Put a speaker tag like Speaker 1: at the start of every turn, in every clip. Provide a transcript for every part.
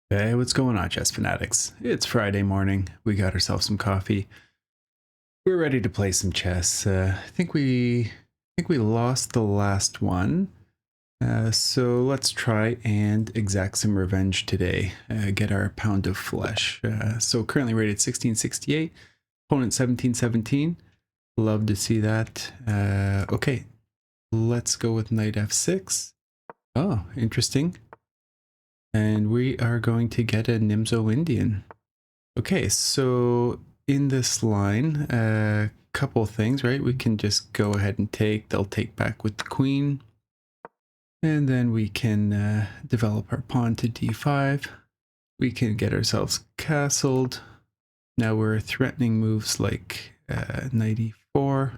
Speaker 1: Hey, what's going on, chess fanatics? It's Friday morning. We got ourselves some coffee. We're ready to play some chess. I think we lost the last one. So let's try and exact some revenge today. Get our pound of flesh. So currently rated 1668, opponent 1717. Love to see that. Okay, let's go with knight f6. Oh, interesting. And we are going to get a Nimzo Indian. Okay, so in this line, a couple things, right? We can just go ahead and take, they'll take back with the queen. And then we can develop our pawn to d5. We can get ourselves castled. Now we're threatening moves like knight e4.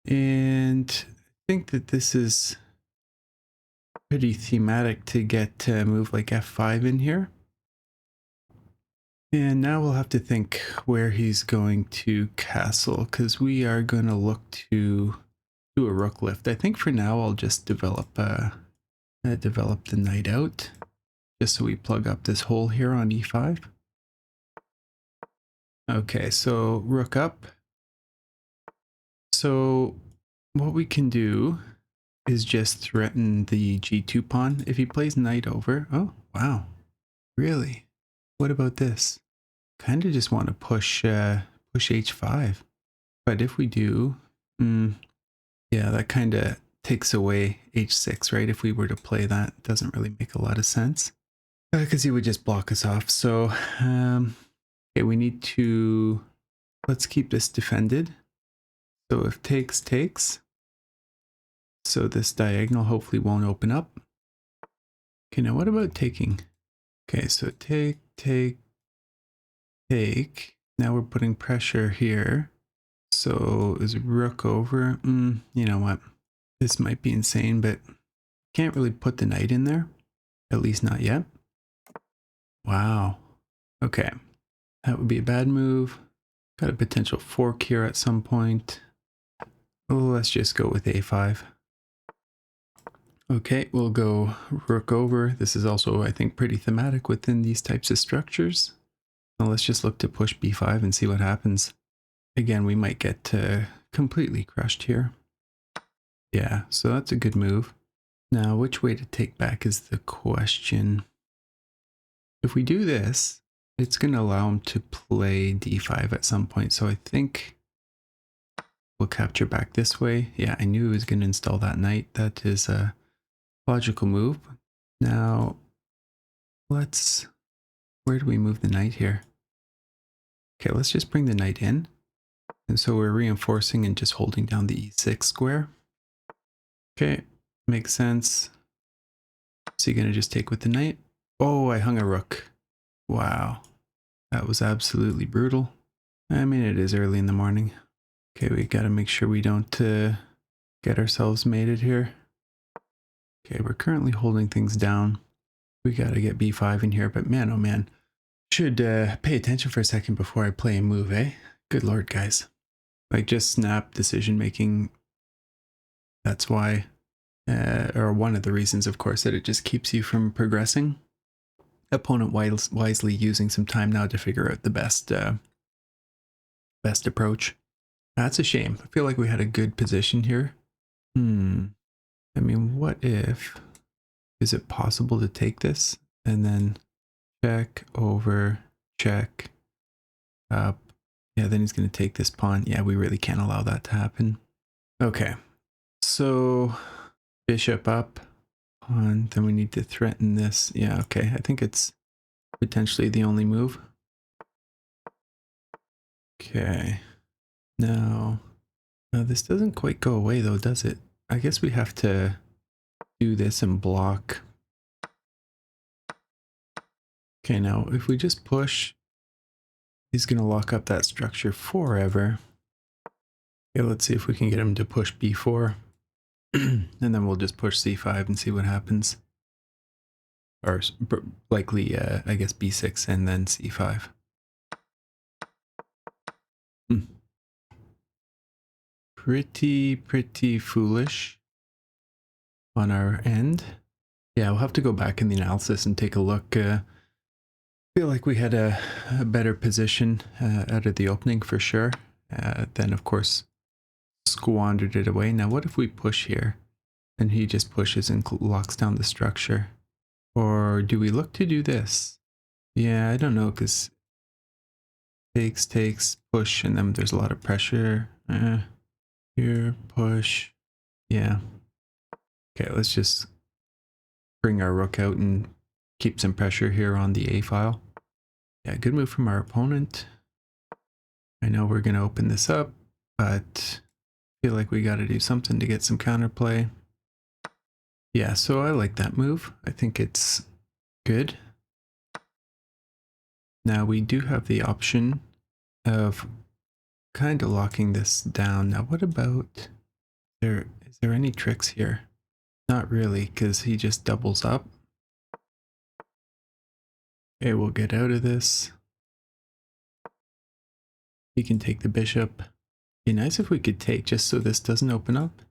Speaker 1: And I think that this is pretty thematic to get a move like f5 in here. And now we'll have to think where he's going to castle, because we are going to look to do a rook lift. I think for now I'll just develop the knight out, just so we plug up this hole here on e5. Okay, so rook up. So what we can do is just threaten the g2 pawn. If he plays knight over, oh wow, really? What about this? Kind of just want to push h5. But if we do, yeah, that kind of takes away h6, right? If we were to play that, it doesn't really make a lot of sense. Because he would just block us off. So, okay, we need to, let's keep this defended. So if takes, takes. So this diagonal hopefully won't open up. Okay, now what about taking? Okay, so take, take, take. Now we're putting pressure here. So is rook over? You know what? This might be insane, but can't really put the knight in there. At least not yet. Wow. Okay. That would be a bad move. Got a potential fork here at some point. Oh, let's just go with a5. Okay, we'll go rook over. This is also, I think, pretty thematic within these types of structures. Now let's just look to push b5 and see what happens. Again, we might get completely crushed here. Yeah, so that's a good move. Now, which way to take back is the question. If we do this, it's going to allow him to play d5 at some point. So I think we'll capture back this way. Yeah, I knew he was going to install that knight. That is a logical move. Now, where do we move the knight here? Okay, let's just bring the knight in. And so we're reinforcing and just holding down the e6 square. Okay, makes sense. So you're going to just take with the knight. Oh, I hung a rook. Wow, that was absolutely brutal. I mean, it is early in the morning. Okay, we got to make sure we don't get ourselves mated here. Okay, we're currently holding things down. We got to get b5 in here, but man, oh man. Should pay attention for a second before I play a move, eh? Good lord, guys. Like, just snap decision making. That's why, or one of the reasons, of course, that it just keeps you from progressing. Opponent wisely using some time now to figure out the best approach. That's a shame. I feel like we had a good position here. I mean, what if, is it possible to take this and then check over, check up? Yeah, then he's going to take this pawn. Yeah, we really can't allow that to happen. Okay, so bishop up, pawn, then we need to threaten this. Yeah, okay, I think it's potentially the only move. Okay, now this doesn't quite go away though, does it? I guess we have to do this and block. Okay, now if we just push, he's going to lock up that structure forever. Okay, let's see if we can get him to push b4. And then we'll just push c5 and see what happens. Or likely, I guess, b6 and then c5. Pretty foolish on our end. Yeah, we'll have to go back in the analysis and take a look. Feel like we had a better position out of the opening for sure. Then, of course, squandered it away. Now, what if we push here? And he just pushes and locks down the structure. Or do we look to do this? Yeah, I don't know, because takes, push, and then there's a lot of pressure. Here, push. Yeah. Okay, let's just bring our rook out and keep some pressure here on the A file. Yeah, good move from our opponent. I know we're going to open this up, but I feel like we got to do something to get some counterplay. Yeah, so I like that move. I think it's good. Now we do have the option of kind of locking this down. Now what about, is there any tricks here? Not really, because he just doubles up. Okay, we'll get out of this. He can take the bishop. Be nice if we could take just so this doesn't open up.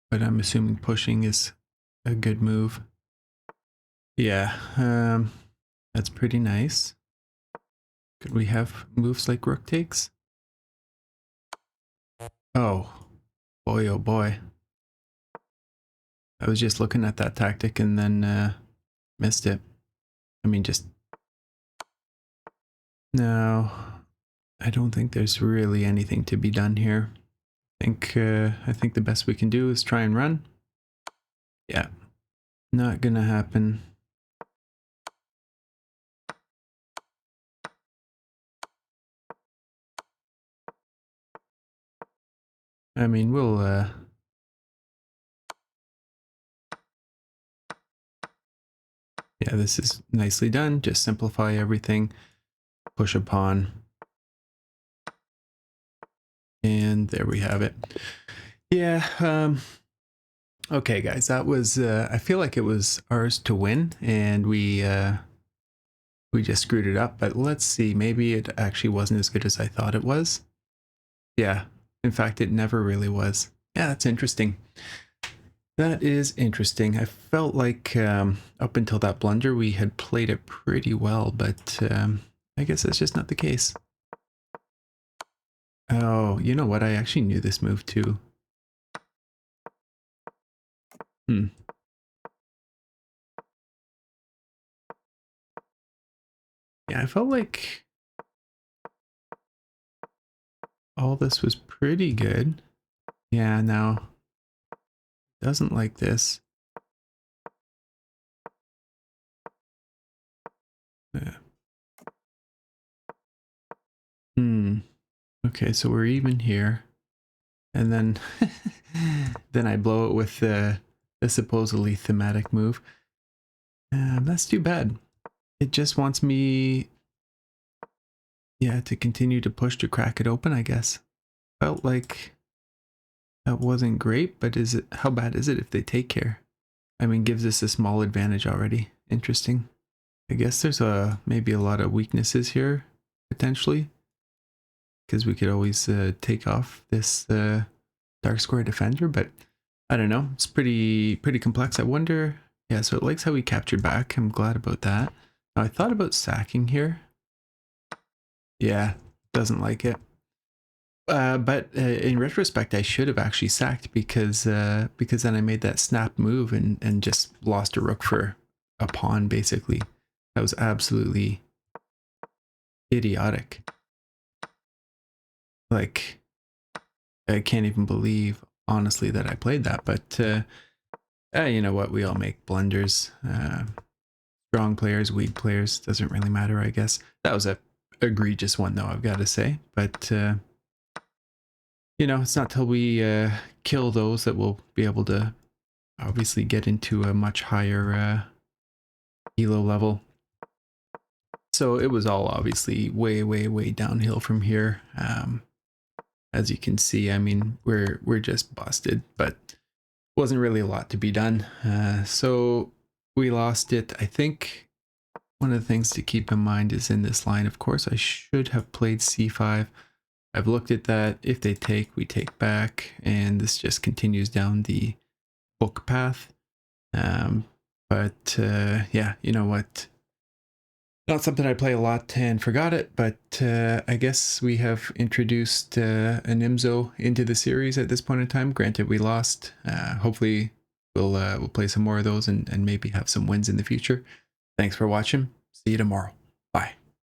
Speaker 1: But I'm assuming pushing is a good move. Yeah, that's pretty nice. Could we have moves like rook takes? Oh boy. I was just looking at that tactic and then missed it. I mean, just... No, I don't think there's really anything to be done here. I think the best we can do is try and run. Yeah, not gonna happen. I mean, we'll yeah, this is nicely done. Just simplify everything, push a pawn, and there we have it. Yeah, okay guys, that was I feel like it was ours to win, and we just screwed it up, but let's see, maybe it actually wasn't as good as I thought it was. Yeah, in fact it never really was. Yeah, that's interesting. That is interesting. I felt like up until that blunder we had played it pretty well, but I guess that's just not the case. Oh, you know what? I actually knew this move too. Hmm. Yeah, I felt like all this was pretty good. Yeah, now doesn't like this. Yeah. Hmm. Okay, so we're even here. And then then I blow it with the supposedly thematic move. That's too bad. It just wants me, yeah, to continue to push to crack it open, I guess. Felt like that wasn't great, but is it, how bad is it if they take care? I mean, gives us a small advantage already. Interesting. I guess there's maybe a lot of weaknesses here, potentially. Because we could always take off this dark square defender, but I don't know. It's pretty complex. I wonder, yeah, so it likes how we captured back. I'm glad about that. Now I thought about sacking here. Yeah, doesn't like it. But in retrospect, I should have actually sacked because then I made that snap move and just lost a rook for a pawn, basically. That was absolutely idiotic. Like, I can't even believe, honestly, that I played that. But you know what? We all make blunders. Strong players, weak players, doesn't really matter, I guess. That was a egregious one, though, I've got to say. But you know, it's not till we kill those that we'll be able to obviously get into a much higher ELO level. So it was all obviously way downhill from here. As you can see, I mean, we're just busted, but wasn't really a lot to be done. So we lost it. I think one of the things to keep in mind is in this line, of course, I should have played c5. I've looked at that. If they take, we take back, and this just continues down the book path. But yeah, you know what? Not something I play a lot and forgot it, but I guess we have introduced an IMZO into the series at this point in time. Granted, we lost. Hopefully, we'll play some more of those and maybe have some wins in the future. Thanks for watching. See you tomorrow.